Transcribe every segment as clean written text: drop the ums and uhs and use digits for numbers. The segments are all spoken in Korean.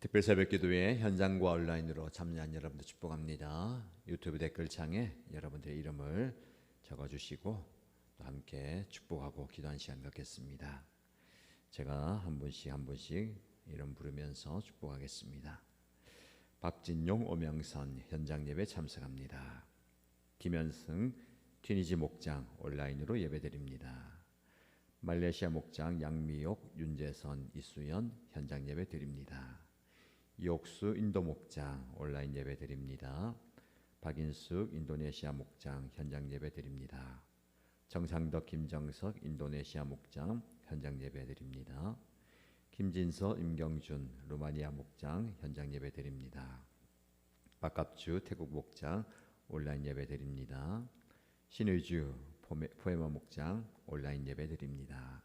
특별 새벽 기도회 현장과 온라인으로 참여한 여러분들 축복합니다. 유튜브 댓글창에 여러분들의 이름을 적어주시고 또 함께 축복하고 기도한 시간 갖겠습니다. 제가 한 분씩 이름 부르면서 축복하겠습니다. 박진용 오명선 현장 예배 참석합니다. 김현승 튀니지 목장 온라인으로 예배드립니다. 말레이시아 목장 양미옥 윤재선 이수연 현장 예배 드립니다. 이옥수 인도 목장 온라인 예배 드립니다. 박인숙 인도네시아 목장 현장 예배 드립니다. 정상덕 김정석 인도네시아 목장 현장 예배 드립니다. 김진서 임경준 루마니아 목장 현장 예배 드립니다. 박갑주 태국 목장 온라인 예배 드립니다. 신의주 포에마 목장 온라인 예배 드립니다.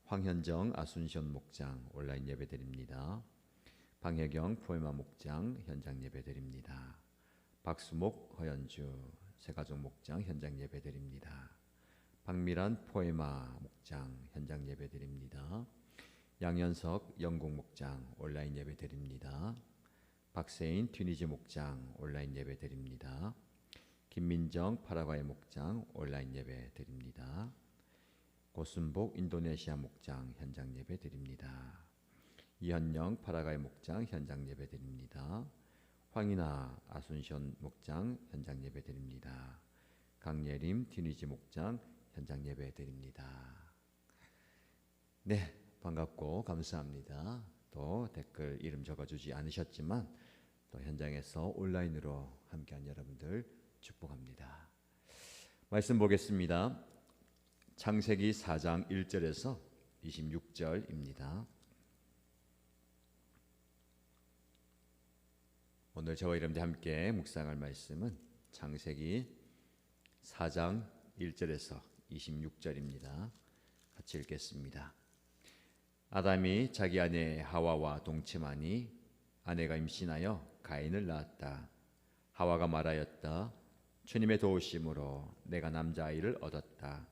황현정 아순션 목장 온라인 예배 드립니다. 방혜경 포에마 목장 현장 예배 드립니다. 박수목 허연주 새가족 목장 현장 예배 드립니다. 박미란 포에마 목장 현장 예배 드립니다. 양현석 영국 목장 온라인 예배 드립니다. 박세인 튀니지 목장 온라인 예배 드립니다. 김민정 파라과이 목장 온라인 예배 드립니다. 고순복 인도네시아 목장 현장 예배 드립니다. 이현영 파라과이 목장 현장 예배 드립니다. 황인아 아순션 목장 현장 예배 드립니다. 강예림 튀니지 목장 현장 예배 드립니다. 네, 반갑고 감사합니다. 또 댓글 이름 적어주지 않으셨지만 또 현장에서 온라인으로 함께한 여러분들 축복합니다. 말씀 보겠습니다. 창세기 4장 1절에서 26절입니다. 오늘 저와 여러분들 함께 묵상할 말씀은 창세기 4장 1절에서 26절입니다. 같이 읽겠습니다. 아담이 자기 아내 하와와 동침하니 아내가 임신하여 가인을 낳았다. 하와가 말하였다. 주님의 도우심으로 내가 남자아이를 얻었다.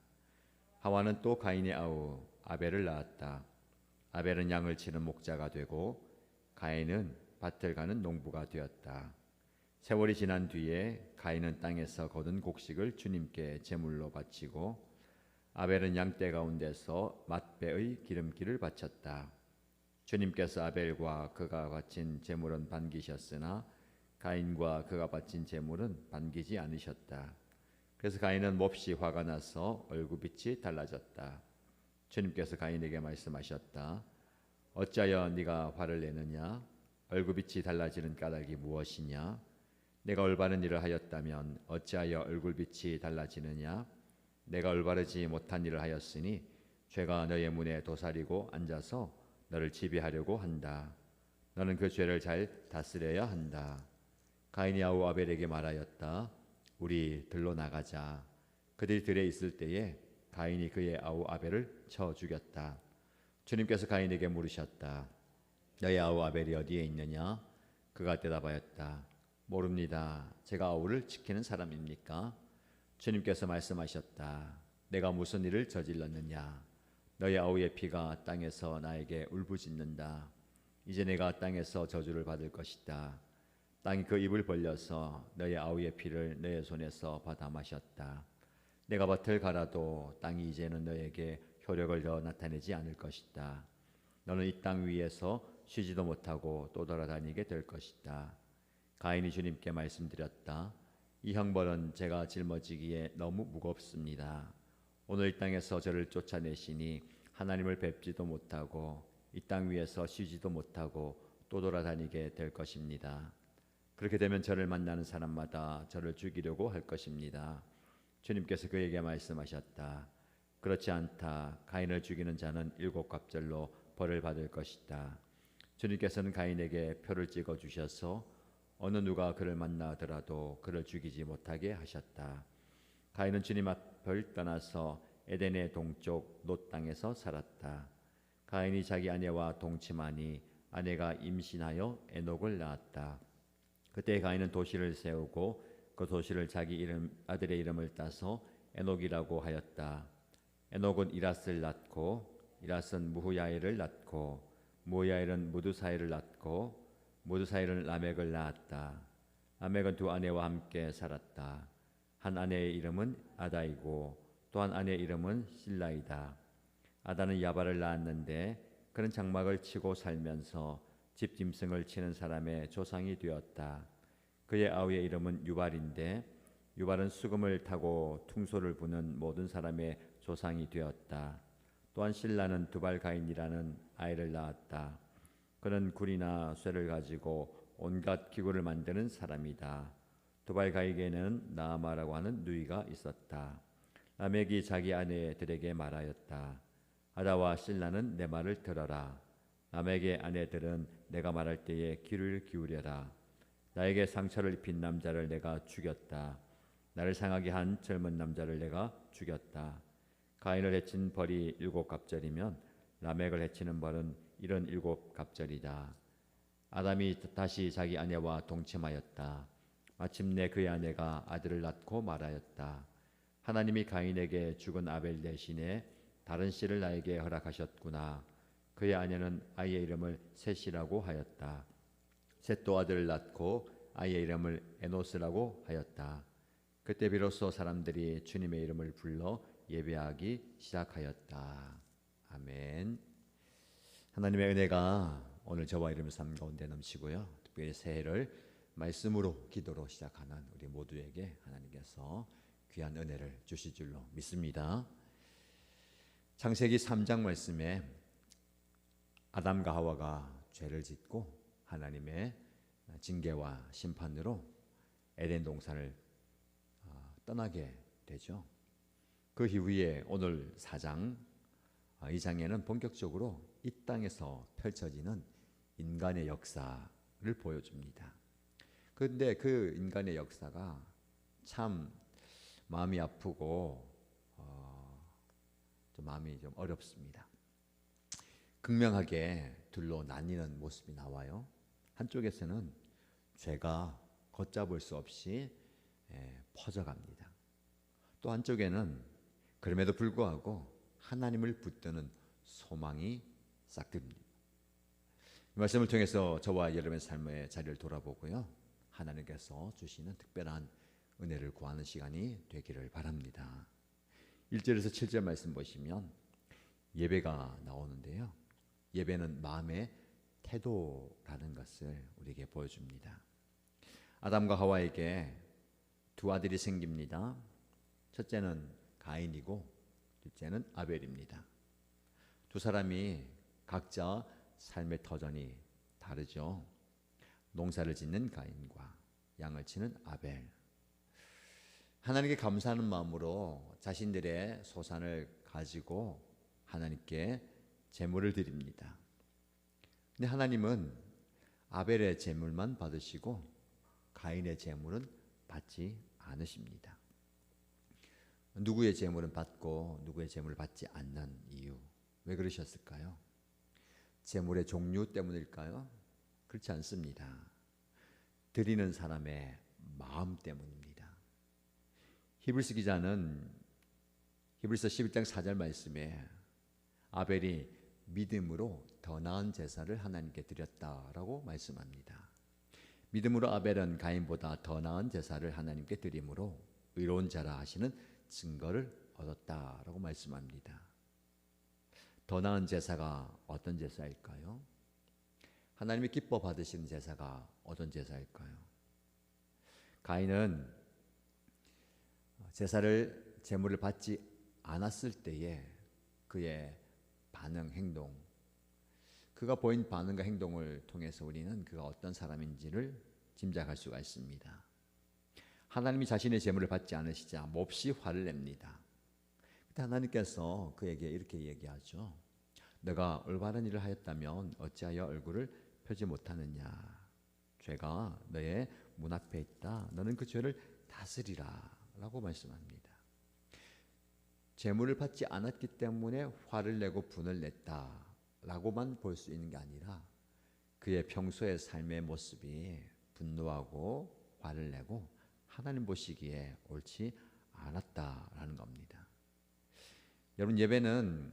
하와는 또 가인의 아우 아벨을 낳았다. 아벨은 양을 치는 목자가 되고 가인은 밭을 가는 농부가 되었다. 세월이 지난 뒤에 가인은 땅에서 거둔 곡식을 주님께 제물로 바치고 아벨은 양떼 가운데서 맛배의 기름기를 바쳤다. 주님께서 아벨과 그가 바친 제물은 반기셨으나 가인과 그가 바친 제물은 반기지 않으셨다. 그래서 가인은 몹시 화가 나서 얼굴빛이 달라졌다. 주님께서 가인에게 말씀하셨다. 어찌하여 네가 화를 내느냐? 얼굴빛이 달라지는 까닭이 무엇이냐? 내가 올바른 일을 하였다면 어찌하여 얼굴빛이 달라지느냐? 내가 올바르지 못한 일을 하였으니 죄가 너의 문에 도사리고 앉아서 너를 지배하려고 한다. 너는 그 죄를 잘 다스려야 한다. 가인이 아우 아벨에게 말하였다. 우리 들로 나가자. 그들이 들에 있을 때에 가인이 그의 아우 아벨을 쳐 죽였다. 주님께서 가인에게 물으셨다. 너의 아우 아벨이 어디에 있느냐? 그가 대답하였다. 모릅니다. 제가 아우를 지키는 사람입니까? 주님께서 말씀하셨다. 내가 무슨 일을 저질렀느냐? 너의 아우의 피가 땅에서 나에게 울부짖는다. 이제 내가 땅에서 저주를 받을 것이다. 땅이 그 입을 벌려서 너의 아우의 피를 너의 손에서 받아 마셨다. 내가 밭을 갈아도 땅이 이제는 너에게 효력을 더 나타내지 않을 것이다. 너는 이 땅 위에서 쉬지도 못하고 또 돌아다니게 될 것이다. 가인이 주님께 말씀드렸다. 이 형벌은 제가 짊어지기에 너무 무겁습니다. 오늘 이 땅에서 저를 쫓아내시니 하나님을 뵙지도 못하고 이 땅 위에서 쉬지도 못하고 또 돌아다니게 될 것입니다. 그렇게 되면 저를 만나는 사람마다 저를 죽이려고 할 것입니다. 주님께서 그에게 말씀하셨다. 그렇지 않다. 가인을 죽이는 자는 7갑절로 벌을 받을 것이다. 주님께서는 가인에게 표를 찍어 주셔서 어느 누가 그를 만나더라도 그를 죽이지 못하게 하셨다. 가인은 주님 앞을 떠나서 에덴의 동쪽 놋 땅에서 살았다. 가인이 자기 아내와 동침하니 아내가 임신하여 에녹을 낳았다. 그때 가인은 도시를 세우고 그 도시를 자기 아들의 이름을 따서 에녹이라고 하였다. 에녹은 이랏을 낳고 이랏은 무후야엘을 낳고 모야일은 무드사일을 낳고 무드사일은 라멕을 낳았다. 라멕은 두 아내와 함께 살았다. 한 아내의 이름은 아다이고 또 한 아내의 이름은 실라이다. 아다는 야발을 낳았는데 그는 장막을 치고 살면서 집 짐승을 치는 사람의 조상이 되었다. 그의 아우의 이름은 유발인데 유발은 수금을 타고 퉁소를 부는 모든 사람의 조상이 되었다. 또한 실라는 두발가인이라는 아이를 낳았다. 그는 굴이나 쇠를 가지고 온갖 기구를 만드는 사람이다. 두발가인에게는 나아마라고 하는 누이가 있었다. 라멕이 자기 아내들에게 말하였다. 아다와 실라는 내 말을 들어라. 라멕의 아내들은 내가 말할 때에 귀를 기울여라. 나에게 상처를 입힌 남자를 내가 죽였다. 나를 상하게 한 젊은 남자를 내가 죽였다. 가인을 해친 벌이 7갑절이면 라멕을 해치는 벌은 77갑절이다. 아담이 다시 자기 아내와 동침하였다. 마침내 그의 아내가 아들을 낳고 말하였다. 하나님이 가인에게 죽은 아벨 대신에 다른 씨를 나에게 허락하셨구나. 그의 아내는 아이의 이름을 셋이라고 하였다. 셋도 아들을 낳고 아이의 이름을 에노스라고 하였다. 그때 비로소 사람들이 주님의 이름을 불러 예배하기 시작하였다. 아멘. 하나님의 은혜가 오늘 저와 여러분 삶 가운데 넘치고요. 특별히 새해를 말씀으로 기도로 시작하는 우리 모두에게 하나님께서 귀한 은혜를 주실 줄로 믿습니다. 창세기 3장 말씀에 아담과 하와가 죄를 짓고 하나님의 징계와 심판으로 에덴 동산을 떠나게 되죠. 그 이후에 오늘 4장 이 장에는 본격적으로 이 땅에서 펼쳐지는 인간의 역사를 보여줍니다. 그런데 그 인간의 역사가 참 마음이 아프고 좀 마음이 좀 어렵습니다. 극명하게 둘로 나뉘는 모습이 나와요. 한쪽에서는 죄가 걷잡을 수 없이 퍼져갑니다. 또 한쪽에는 그럼에도 불구하고 하나님을 붙드는 소망이 싹듭니다. 이 말씀을 통해서 저와 여러분의 삶의 자리를 돌아보고요. 하나님께서 주시는 특별한 은혜를 구하는 시간이 되기를 바랍니다. 1절에서 7절 말씀 보시면 예배가 나오는데요. 예배는 마음의 태도라는 것을 우리에게 보여줍니다. 아담과 하와에게 두 아들이 생깁니다. 첫째는 가인이고 둘째는 아벨입니다. 두 사람이 각자 삶의 터전이 다르죠. 농사를 짓는 가인과 양을 치는 아벨. 하나님께 감사하는 마음으로 자신들의 소산을 가지고 하나님께 제물을 드립니다. 근데 하나님은 아벨의 제물만 받으시고 가인의 제물은 받지 않으십니다. 누구의 제물은 받고 누구의 제물을 받지 않는 이유, 왜 그러셨을까요? 제물의 종류 때문일까요? 그렇지 않습니다. 드리는 사람의 마음 때문입니다. 히브리서 기자는 히브리서 11장 4절 말씀에 아벨이 믿음으로 더 나은 제사를 하나님께 드렸다라고 말씀합니다. 믿음으로 아벨은 가인보다 더 나은 제사를 하나님께 드림으로 의로운 자라 하시는 증거를 얻었다라고 말씀합니다. 더 나은 제사가 어떤 제사일까요? 하나님이 기뻐 받으시는 제사가 어떤 제사일까요? 가인은 제물을 받지 않았을 때에 그의 반응, 행동, 그가 보인 반응과 행동을 통해서 우리는 그가 어떤 사람인지를 짐작할 수가 있습니다. 하나님이 자신의 제물을 받지 않으시자 몹시 화를 냅니다. 그때 하나님께서 그에게 이렇게 얘기하죠. 너가 올바른 일을 하였다면 어찌하여 얼굴을 펴지 못하느냐. 죄가 너의 문 앞에 있다. 너는 그 죄를 다스리라 라고 말씀합니다. 제물을 받지 않았기 때문에 화를 내고 분을 냈다 라고만 볼 수 있는 게 아니라 그의 평소의 삶의 모습이 분노하고 화를 내고 하나님 보시기에 옳지 않았다라는 겁니다. 여러분, 예배는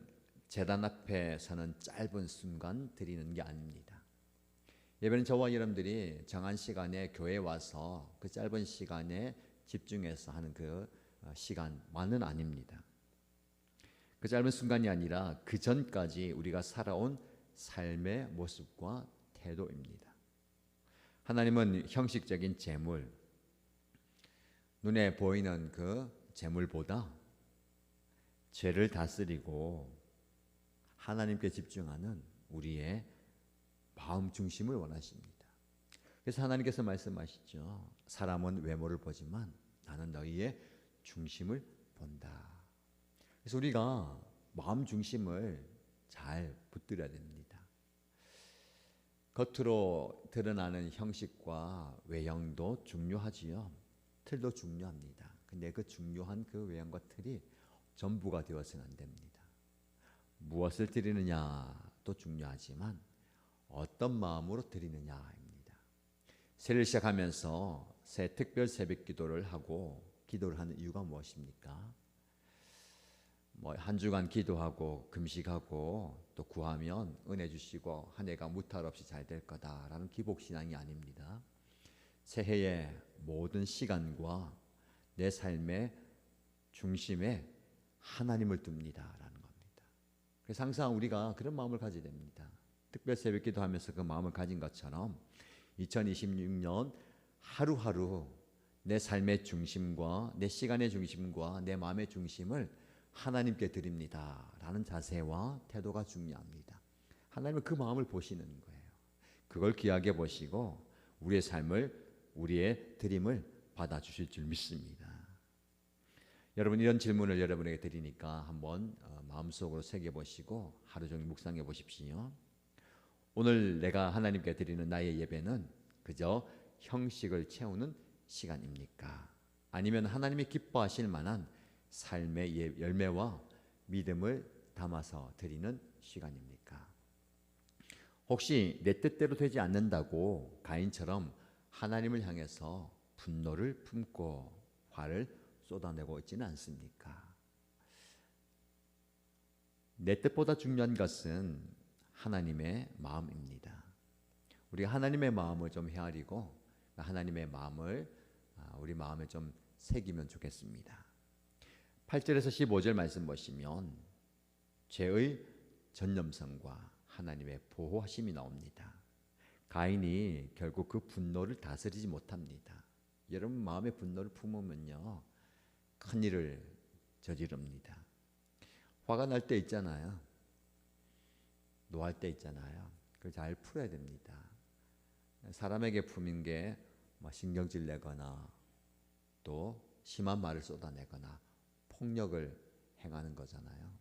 제단 앞에 서는 짧은 순간 드리는 게 아닙니다. 예배는 저와 여러분들이 정한 시간에 교회에 와서 그 짧은 시간에 집중해서 하는 그 시간만은 아닙니다. 그 짧은 순간이 아니라 그 전까지 우리가 살아온 삶의 모습과 태도입니다. 하나님은 형식적인 재물, 눈에 보이는 그 재물보다 죄를 다스리고 하나님께 집중하는 우리의 마음 중심을 원하십니다. 그래서 하나님께서 말씀하시죠. 사람은 외모를 보지만 나는 너희의 중심을 본다. 그래서 우리가 마음 중심을 잘 붙들어야 됩니다. 겉으로 드러나는 형식과 외형도 중요하지요. 틀도 중요합니다. 근데 그 중요한 그 외형과 틀이 전부가 되어서는 안 됩니다. 무엇을 드리느냐도 중요하지만 어떤 마음으로 드리느냐입니다. 새해를 시작하면서 새 특별 새벽 기도를 하고 기도를 하는 이유가 무엇입니까? 한 주간 기도하고 금식하고 또 구하면 은혜 주시고 한 해가 무탈 없이 잘 될 거다라는 기복 신앙이 아닙니다. 새해의 모든 시간과 내 삶의 중심에 하나님을 둡니다라는 겁니다. 그래서 항상 우리가 그런 마음을 가져야 됩니다. 특별 새벽 기도하면서 그 마음을 가진 것처럼 2026년 하루하루 내 삶의 중심과 내 시간의 중심과 내 마음의 중심을 하나님께 드립니다 라는 자세와 태도가 중요합니다. 하나님은 그 마음을 보시는 거예요. 그걸 귀하게 보시고 우리의 삶을, 우리의 드림을 받아주실 줄 믿습니다. 여러분, 이런 질문을 여러분에게 드리니까 한번 마음속으로 새겨보시고 하루 종일 묵상해 보십시오. 오늘 내가 하나님께 드리는 나의 예배는 그저 형식을 채우는 시간입니까? 아니면 하나님이 기뻐하실 만한 삶의 열매와 믿음을 담아서 드리는 시간입니까? 혹시 내 뜻대로 되지 않는다고 가인처럼 하나님을 향해서 분노를 품고 화를 쏟아내고 있지는 않습니까? 내 뜻보다 중요한 것은 하나님의 마음입니다. 우리가 하나님의 마음을 좀 헤아리고 하나님의 마음을 우리 마음에 좀 새기면 좋겠습니다. 8절에서 15절 말씀 보시면 죄의 전념성과 하나님의 보호하심이 나옵니다. 가인이 결국 그 분노를 다스리지 못합니다. 여러분, 마음의 분노를 품으면요 큰일을 저지릅니다. 화가 날 때 있잖아요. 노할 때 있잖아요. 그걸 잘 풀어야 됩니다. 사람에게 품인 게 신경질 내거나 또 심한 말을 쏟아내거나 폭력을 행하는 거잖아요.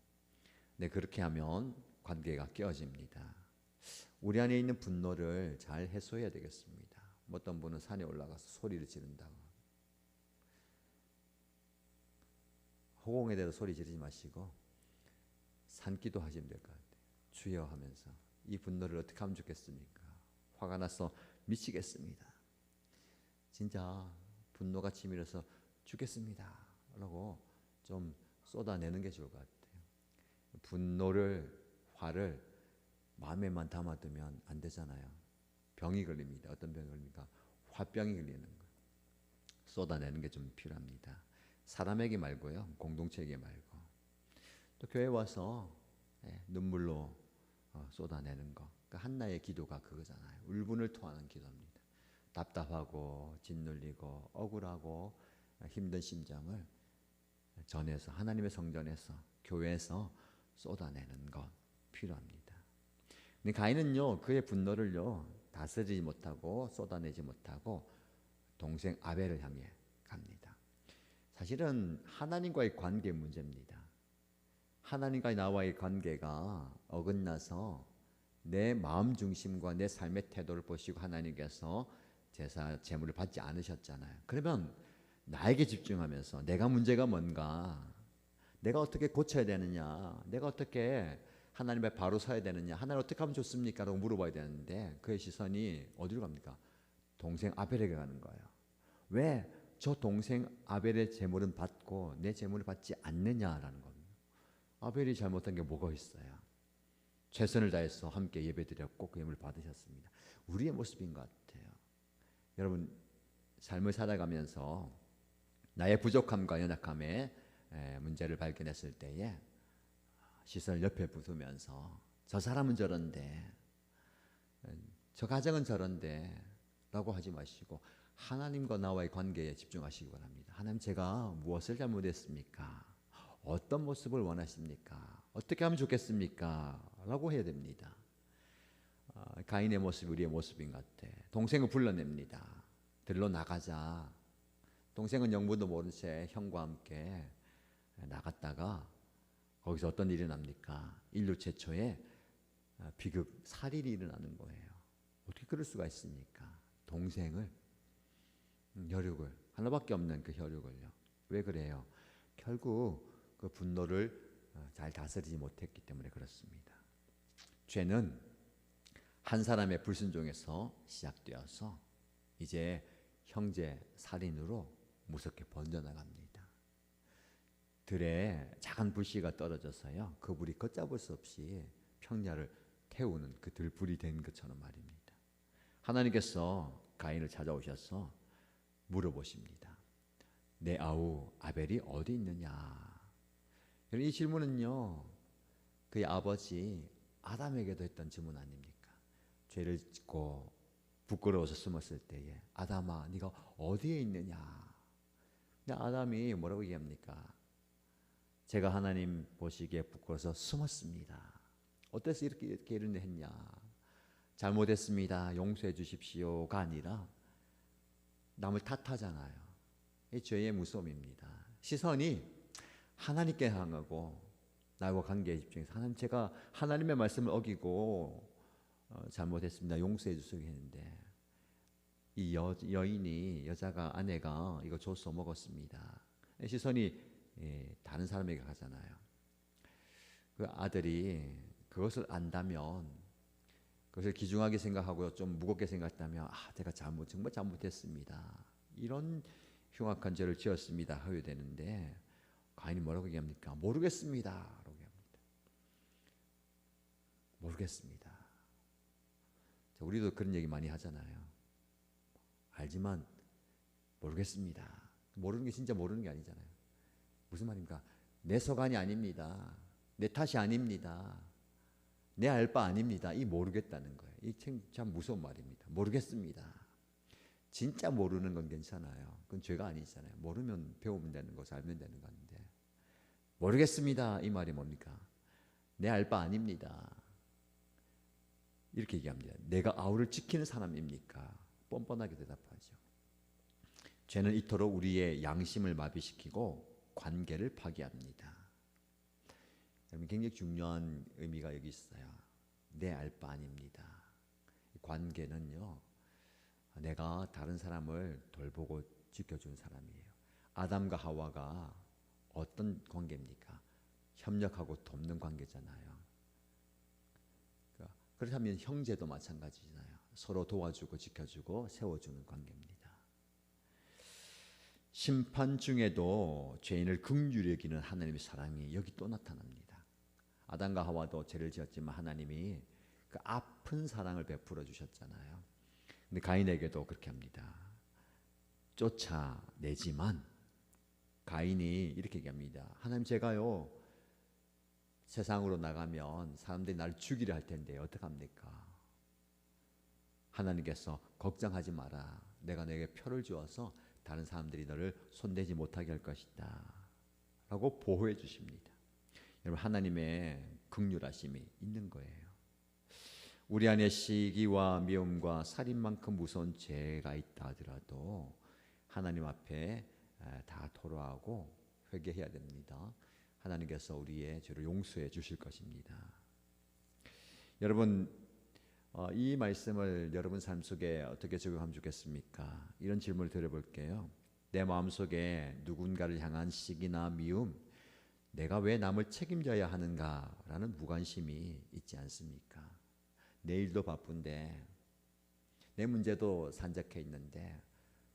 근데 그렇게 하면 관계가 깨어집니다. 우리 안에 있는 분노를 잘 해소해야 되겠습니다. 어떤 분은 산에 올라가서 소리를 지른다고. 허공에 대해서 소리 지르지 마시고 산기도 하시면 될 것 같아요. 주여 하면서 이 분노를 어떻게 하면 좋겠습니까? 화가 나서 미치겠습니다. 진짜 분노가 치밀어서 죽겠습니다 라고 좀 쏟아내는 게 좋을 것 같아요. 분노를, 화를 마음에만 담아두면 안 되잖아요. 병이 걸립니다. 어떤 병이 걸립니까? 화병이 걸리는 거예요. 쏟아내는 게 좀 필요합니다. 사람에게 말고요, 공동체에게 말고. 또 교회 와서 눈물로 쏟아내는 거. 그러니까 한나의 기도가 그거잖아요. 울분을 토하는 기도입니다. 답답하고 짓눌리고 억울하고 힘든 심정을 전에서, 하나님의 성전에서, 교회에서 쏟아내는 것 필요합니다. 근데 가인은요, 그의 분노를요 다스리지 못하고 쏟아내지 못하고 동생 아벨을 향해 갑니다. 사실은 하나님과의 관계 문제입니다. 하나님과 나와의 관계가 어긋나서 내 마음 중심과 내 삶의 태도를 보시고 하나님께서 제사 제물을 받지 않으셨잖아요. 그러면 나에게 집중하면서 내가 문제가 뭔가, 내가 어떻게 고쳐야 되느냐, 내가 어떻게 하나님 앞에 바로 서야 되느냐, 하나님 어떻게 하면 좋습니까? 라고 물어봐야 되는데 그의 시선이 어디로 갑니까? 동생 아벨에게 가는 거예요. 왜 저 동생 아벨의 제물은 받고 내 제물을 받지 않느냐라는 겁니다. 아벨이 잘못한 게 뭐가 있어요? 최선을 다해서 함께 예배드렸고 그 힘을 받으셨습니다. 우리의 모습인 것 같아요. 여러분 삶을 살아가면서 나의 부족함과 연약함에 문제를 발견했을 때에 시선을 옆에 부수면서 저 사람은 저런데 저 가정은 저런데 라고 하지 마시고 하나님과 나와의 관계에 집중하시기 바랍니다. 하나님, 제가 무엇을 잘못했습니까? 어떤 모습을 원하십니까? 어떻게 하면 좋겠습니까? 라고 해야 됩니다. 가인의 모습이 우리의 모습인 것 같아. 동생을 불러냅니다. 들러 나가자. 동생은 영문도 모른 채 형과 함께 나갔다가 거기서 어떤 일이 납니까? 인류 최초의 비극, 살인이 일어나는 거예요. 어떻게 그럴 수가 있습니까? 동생을, 혈육을, 하나밖에 없는 그 혈육을요. 왜 그래요? 결국 그 분노를 잘 다스리지 못했기 때문에 그렇습니다. 죄는 한 사람의 불순종에서 시작되어서 이제 형제 살인으로 무섭게 번져나갑니다. 들에 작은 불씨가 떨어져서요, 그 불이 걷잡을 수 없이 평야를 태우는 그 들불이 된 것처럼 말입니다. 하나님께서 가인을 찾아오셔서 물어보십니다. 내 아우 아벨이 어디 있느냐? 이 질문은요, 그의 아버지 아담에게도 했던 질문 아닙니까? 죄를 짓고 부끄러워서 숨었을 때에 아담아, 네가 어디에 있느냐? 근데 아담이 뭐라고 얘기합니까? 제가 하나님 보시기에 부끄러워서 숨었습니다. 어때서 이렇게 이런 일 했냐? 잘못했습니다. 용서해 주십시오가 아니라 남을 탓하잖아요. 이 죄의 무서움입니다. 시선이 하나님께 향하고 나와 관계에 집중해서 하나님, 제가 하나님의 말씀을 어기고 잘못했습니다. 용서해 주시기 했는데 이 여인이, 여자가, 아내가 이거 줘서 먹었습니다. 시선이 다른 사람에게 가잖아요. 그 아들이 그것을 안다면, 그것을 귀중하게 생각하고 좀 무겁게 생각했다면, 제가 정말 잘못했습니다. 이런 흉악한 죄를 지었습니다. 하게 되는데 가인이 뭐라고 얘기합니까? 모르겠습니다. 라고 얘기합니다. 모르겠습니다. 우리도 그런 얘기 많이 하잖아요. 알지만 모르겠습니다. 모르는 게 진짜 모르는 게 아니잖아요. 무슨 말입니까? 내 서간이 아닙니다. 내 탓이 아닙니다. 내 알 바 아닙니다. 이 모르겠다는 거예요. 이 참 무서운 말입니다. 모르겠습니다. 진짜 모르는 건 괜찮아요. 그건 죄가 아니잖아요. 모르면 배우면 되는 거고 알면 되는 건데, 모르겠습니다. 이 말이 뭡니까? 내 알 바 아닙니다. 이렇게 얘기합니다. 내가 아우를 지키는 사람입니까? 뻔뻔하게 대답하죠. 죄는 이토록 우리의 양심을 마비시키고 관계를 파괴합니다. 여러분, 굉장히 중요한 의미가 여기 있어요. 내 알 바 아닙니다. 관계는요, 내가 다른 사람을 돌보고 지켜준 사람이에요. 아담과 하와가 어떤 관계입니까? 협력하고 돕는 관계잖아요. 그렇다면 형제도 마찬가지잖아요. 서로 도와주고 지켜주고 세워주는 관계입니다. 심판 중에도 죄인을 긍휼히 여기는 하나님의 사랑이 여기 또 나타납니다. 아담과 하와도 죄를 지었지만 하나님이 그 아픈 사랑을 베풀어 주셨잖아요. 근데 가인에게도 그렇게 합니다. 쫓아내지만 가인이 이렇게 얘기합니다. 하나님, 제가요 세상으로 나가면 사람들이 나를 죽이려 할 텐데 어떡합니까? 하나님께서 걱정하지 마라. 내가 너에게 표를 주어서 다른 사람들이 너를 손대지 못하게 할 것이다 라고 보호해 주십니다. 여러분, 하나님의 긍휼하심이 있는 거예요. 우리 안에 시기와 미움과 살인만큼 무서운 죄가 있다 하더라도 하나님 앞에 다 토로하고 회개해야 됩니다. 하나님께서 우리의 죄를 용서해 주실 것입니다. 여러분, 이 말씀을 여러분 삶 속에 어떻게 적용하면 좋겠습니까? 이런 질문을 드려볼게요. 내 마음속에 누군가를 향한 시기나 미움, 내가 왜 남을 책임져야 하는가라는 무관심이 있지 않습니까? 내 일도 바쁜데, 내 문제도 산적해 있는데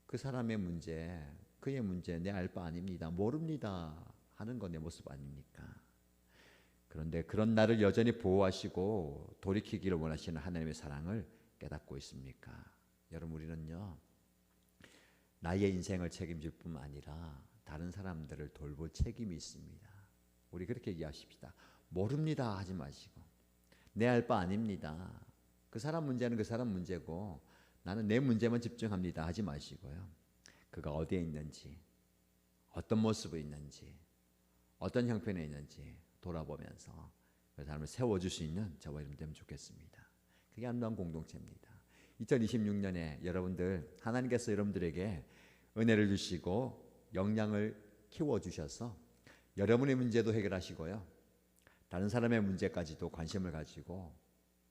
그 사람의 문제, 그의 문제 내 알 바 아닙니다. 모릅니다 하는 건 내 모습 아닙니까? 그런데 그런 나를 여전히 보호하시고 돌이키기를 원하시는 하나님의 사랑을 깨닫고 있습니까? 여러분, 우리는요, 나의 인생을 책임질 뿐만 아니라 다른 사람들을 돌볼 책임이 있습니다. 우리 그렇게 얘기하십시다. 모릅니다 하지 마시고, 내 알 바 아닙니다, 그 사람 문제는 그 사람 문제고 나는 내 문제만 집중합니다 하지 마시고요. 그가 어디에 있는지, 어떤 모습에 있는지, 어떤 형편에 있는지 돌아보면서 그 사람을 세워줄 수 있는 저와 여러분 되면 좋겠습니다. 그게 아름다운 공동체입니다. 2026년에 여러분들, 하나님께서 여러분들에게 은혜를 주시고 역량을 키워주셔서 여러분의 문제도 해결하시고요, 다른 사람의 문제까지도 관심을 가지고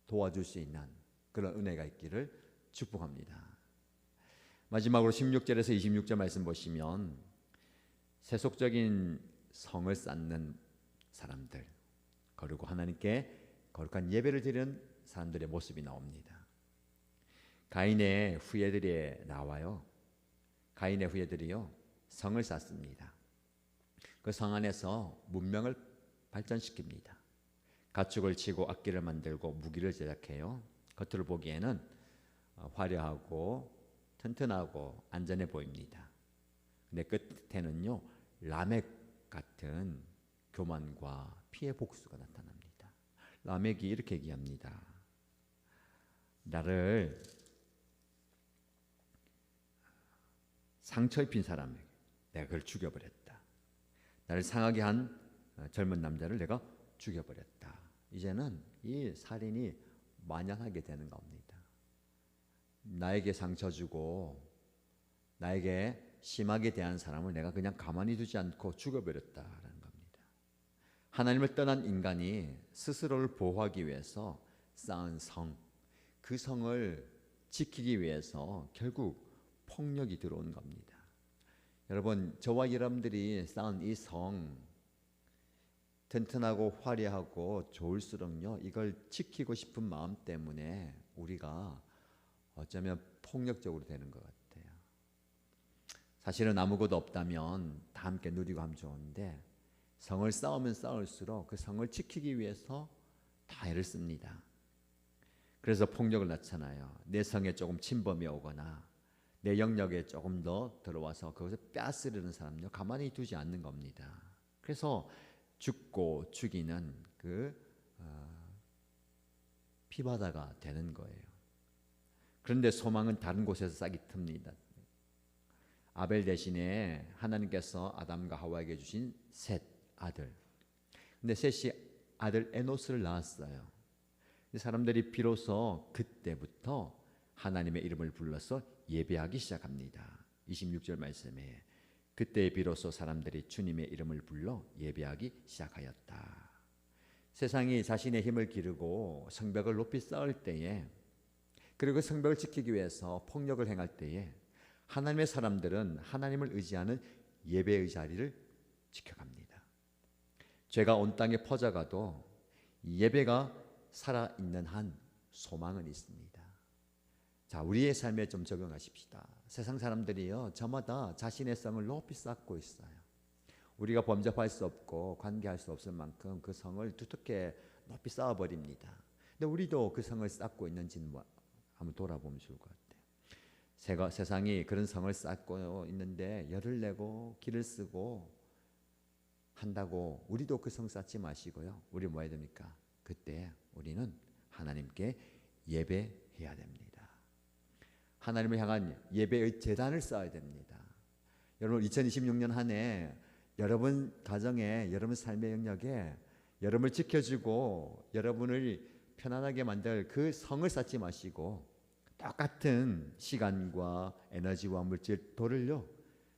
도와줄 수 있는 그런 은혜가 있기를 축복합니다. 마지막으로 16절에서 26절 말씀 보시면 세속적인 성을 쌓는 사람들, 그리고 하나님께 거룩한 예배를 드리는 사람들의 모습이 나옵니다. 가인의 후예들이 나와요. 가인의 후예들이요, 성을 쌓습니다. 그 성 안에서 문명을 발전시킵니다. 가축을 치고 악기를 만들고 무기를 제작해요. 겉으로 보기에는 화려하고 튼튼하고 안전해 보입니다. 근데 끝에는요, 라멕 같은 교만과 피해 복수가 나타납니다. 라멕이 이렇게 얘기합니다. 나를 상처 입힌 사람에게 내가 그걸 죽여버렸다. 나를 상하게 한 젊은 남자를 내가 죽여버렸다. 이제는 이 살인이 만연하게 되는 겁니다. 나에게 상처 주고 나에게 심하게 대한 사람을 내가 그냥 가만히 두지 않고 죽여버렸다라는 겁니다. 하나님을 떠난 인간이 스스로를 보호하기 위해서 쌓은 성, 그 성을 지키기 위해서 결국 폭력이 들어온 겁니다. 여러분, 저와 여러분들이 쌓은 이 성, 튼튼하고 화려하고 좋을수록요, 이걸 지키고 싶은 마음 때문에 우리가 어쩌면 폭력적으로 되는 것 같아요. 사실은 아무것도 없다면 다 함께 누리고 하면 좋은데, 성을 쌓으면 쌓을수록 그 성을 지키기 위해서 다 애를 씁니다. 그래서 폭력을 낳잖아요. 내 성에 조금 침범이 오거나 내 영역에 조금 더 들어와서 그것을 빼앗으려는 사람요, 가만히 두지 않는 겁니다. 그래서 죽고 죽이는 그 피바다가 되는 거예요. 그런데 소망은 다른 곳에서 싹이 틉니다. 아벨 대신에 하나님께서 아담과 하와에게 주신 셋 아들. 근데 셋이 아들 에노스를 낳았어요. 사람들이 비로소 그때부터 하나님의 이름을 불러서 예배하기 시작합니다. 26절 말씀에 그때 비로소 사람들이 주님의 이름을 불러 예배하기 시작하였다. 세상이 자신의 힘을 기르고 성벽을 높이 쌓을 때에, 그리고 성벽을 지키기 위해서 폭력을 행할 때에 하나님의 사람들은 하나님을 의지하는 예배의 자리를 지켜갑니다. 죄가 온 땅에 퍼져가도 예배가 살아있는 한 소망은 있습니다. 자, 우리의 삶에 좀 적용하십시다. 세상 사람들이요, 저마다 자신의 성을 높이 쌓고 있어요. 우리가 범접할 수 없고 관계할 수 없을 만큼 그 성을 두텁게 높이 쌓아버립니다. 근데 우리도 그 성을 쌓고 있는지는 한번 돌아보면 좋을 것 같아요. 세상이 그런 성을 쌓고 있는데 열을 내고 기를 쓰고 한다고 우리도 그 성 쌓지 마시고요, 우리 뭐 해야 됩니까? 그때 우리는 하나님께 예배해야 됩니다. 하나님을 향한 예배의 제단을 쌓아야 됩니다. 여러분, 2026년 한 해 여러분 가정에, 여러분 삶의 영역에 여러분을 지켜주고 여러분을 편안하게 만들 그 성을 쌓지 마시고 똑같은 시간과 에너지와 물질 돌을요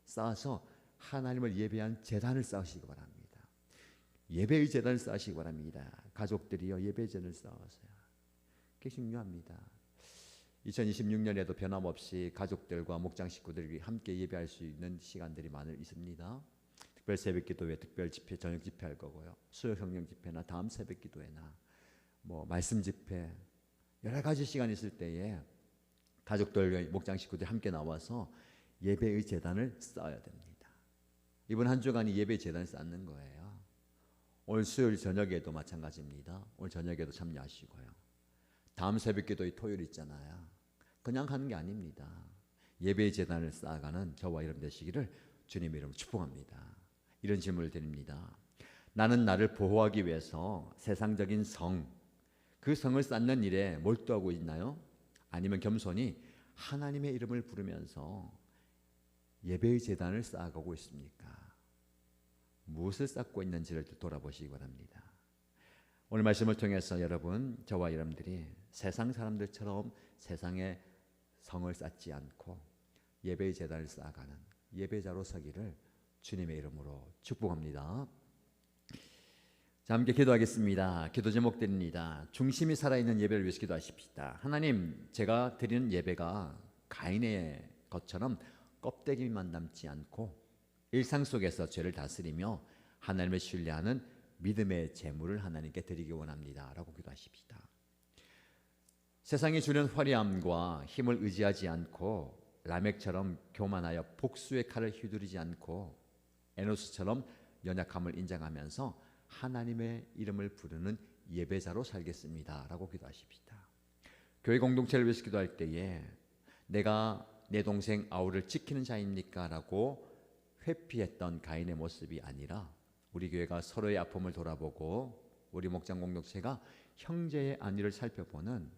쌓아서 하나님을 예배한 제단을 쌓으시기 바랍니다. 예배의 제단을 쌓으시기 바랍니다. 가족들이요, 예배의 제단을 쌓으세요. 그게 중요합니다. 2026년에도 변함없이 가족들과 목장 식구들이 함께 예배할 수 있는 시간들이 많이 있습니다. 특별 새벽기도회, 특별 집회, 저녁 집회할 거고요. 수요 성령 집회나 다음 새벽기도회나 뭐 말씀 집회, 여러 가지 시간 있을 때에 가족들, 목장 식구들이 함께 나와서 예배의 제단을 쌓아야 됩니다. 이번 한 주간이 예배의 제단을 쌓는 거예요. 오늘 수요일 저녁에도 마찬가지입니다. 오늘 저녁에도 참여하시고요. 다음 새벽기도의 토요일 있잖아요. 그냥 하는 게 아닙니다. 예배의 제단을 쌓아가는 저와 여러분 되시기를 주님의 이름으로 축복합니다. 이런 질문을 드립니다. 나는 나를 보호하기 위해서 세상적인 그 성을 쌓는 일에 몰두하고 있나요? 아니면 겸손히 하나님의 이름을 부르면서 예배의 제단을 쌓아가고 있습니까? 무엇을 쌓고 있는지를 돌아보시기 바랍니다. 오늘 말씀을 통해서 여러분, 저와 여러분들이 세상 사람들처럼 세상의 성을 쌓지 않고 예배의 제단을 쌓아가는 예배자로 서기를 주님의 이름으로 축복합니다. 자, 함께 기도하겠습니다. 기도 제목 드립니다. 중심이 살아있는 예배를 위해서 기도하십시다. 하나님, 제가 드리는 예배가 가인의 것처럼 껍데기만 남지 않고 일상 속에서 죄를 다스리며 하나님을 신뢰하는 믿음의 제물을 하나님께 드리기 원합니다. 라고 기도하십시다. 세상이 주는 화려함과 힘을 의지하지 않고 라멕처럼 교만하여 복수의 칼을 휘두르지 않고 에노스처럼 연약함을 인정하면서 하나님의 이름을 부르는 예배자로 살겠습니다. 라고 기도하십시다. 교회 공동체를 위해서 기도할 때에 내가 내 동생 아우를 지키는 자입니까? 라고 회피했던 가인의 모습이 아니라 우리 교회가 서로의 아픔을 돌아보고 우리 목장 공동체가 형제의 안위를 살펴보는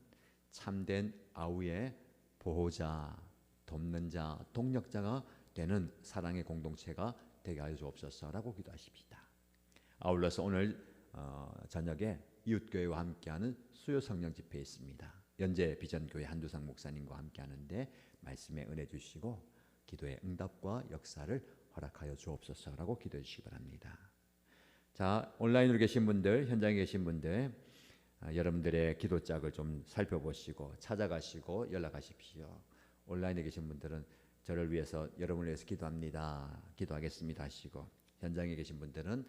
참된 아우의 보호자, 돕는 자, 동력자가 되는 사랑의 공동체가 되게 하여 주옵소서라고 기도하십시다. 아울러서 오늘 저녁에 이웃교회와 함께하는 수요 성령 집회 있습니다. 연재 비전교회 한두상 목사님과 함께하는데 말씀에 은혜 주시고 기도의 응답과 역사를 허락하여 주옵소서라고 기도해 주시기 바랍니다. 자, 온라인으로 계신 분들, 현장에 계신 분들, 여러분들의 기도짝을 좀 살펴보시고 찾아가시고 연락하십시오. 온라인에 계신 분들은 저를 위해서, 여러분을 위해서 기도합니다, 기도하겠습니다 하시고, 현장에 계신 분들은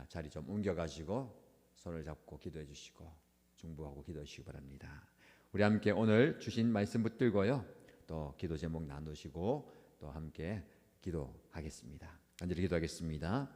자리 좀 옮겨가지고 손을 잡고 기도해 주시고 중보하고 기도해 주시기 바랍니다. 우리 함께 오늘 주신 말씀 붙들고요, 또 기도 제목 나누시고 또 함께 기도하겠습니다. 간절히 기도하겠습니다.